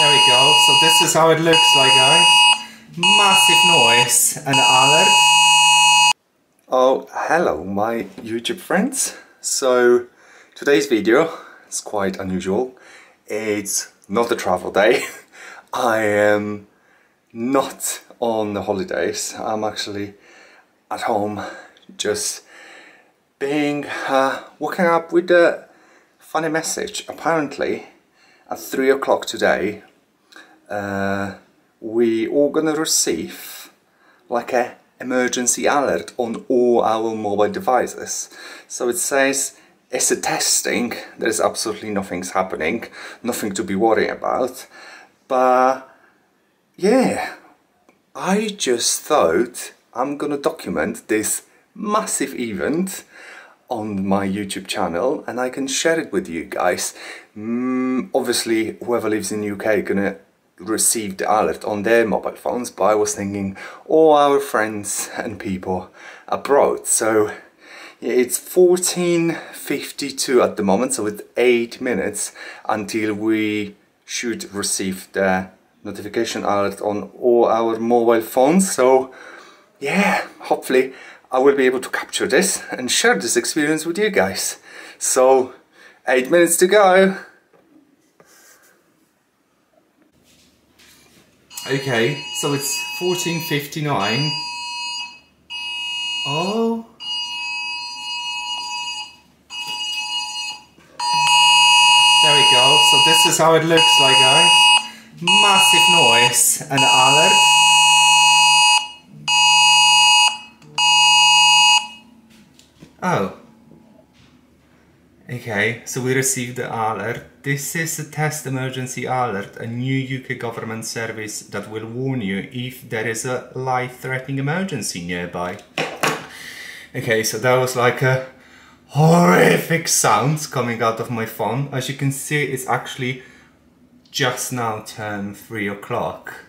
There we go. So this is how it looks like, guys. Massive noise and alert. Oh, hello my YouTube friends. So today's video is quite unusual. It's not a travel day. I am not on the holidays. I'm actually at home just being woken up with a funny message. Apparently at 3 o'clock today we are gonna receive like a emergency alert on all our mobile devices. So it says it's a testing, there's absolutely nothing's happening, nothing to be worried about, but yeah, I just thought I'm gonna document this massive event on my YouTube channel and I can share it with you guys. Obviously whoever lives in UK gonna receive the alert on their mobile phones, but I was thinking all our friends and people abroad. So yeah, it's 14:52 at the moment, so it's 8 minutes until we should receive the notification alert on all our mobile phones. So yeah, hopefully I will be able to capture this and share this experience with you guys. So 8 minutes to go. Okay, so it's 14:59. Oh. There we go. So this is how it looks like, guys. Massive noise and alert. Oh. Okay, so we received the alert. This is a test emergency alert, a new UK government service that will warn you if there is a life-threatening emergency nearby. Okay, so that was like a horrific sounds coming out of my phone. As you can see, it's actually just now turned 3 o'clock.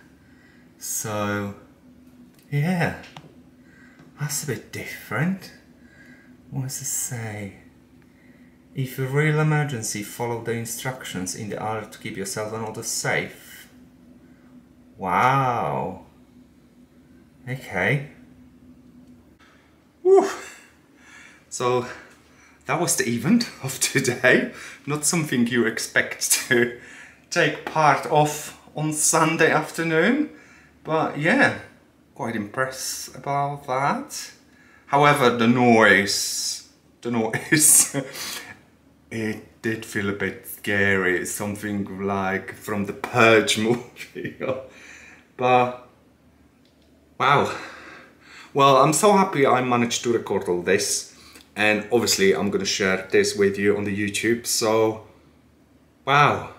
So, yeah, that's a bit different. What does it say? If a real emergency, follow the instructions in the alert to keep yourself and others safe. Wow. Okay. Whew. So that was the event of today. Not something you expect to take part of on Sunday afternoon. But yeah, quite impressed about that. However, the noise, it did feel a bit scary. It's something like from the Purge movie. But wow. Well, I'm so happy I managed to record all this, and obviously I'm gonna share this with you on the YouTube. So wow,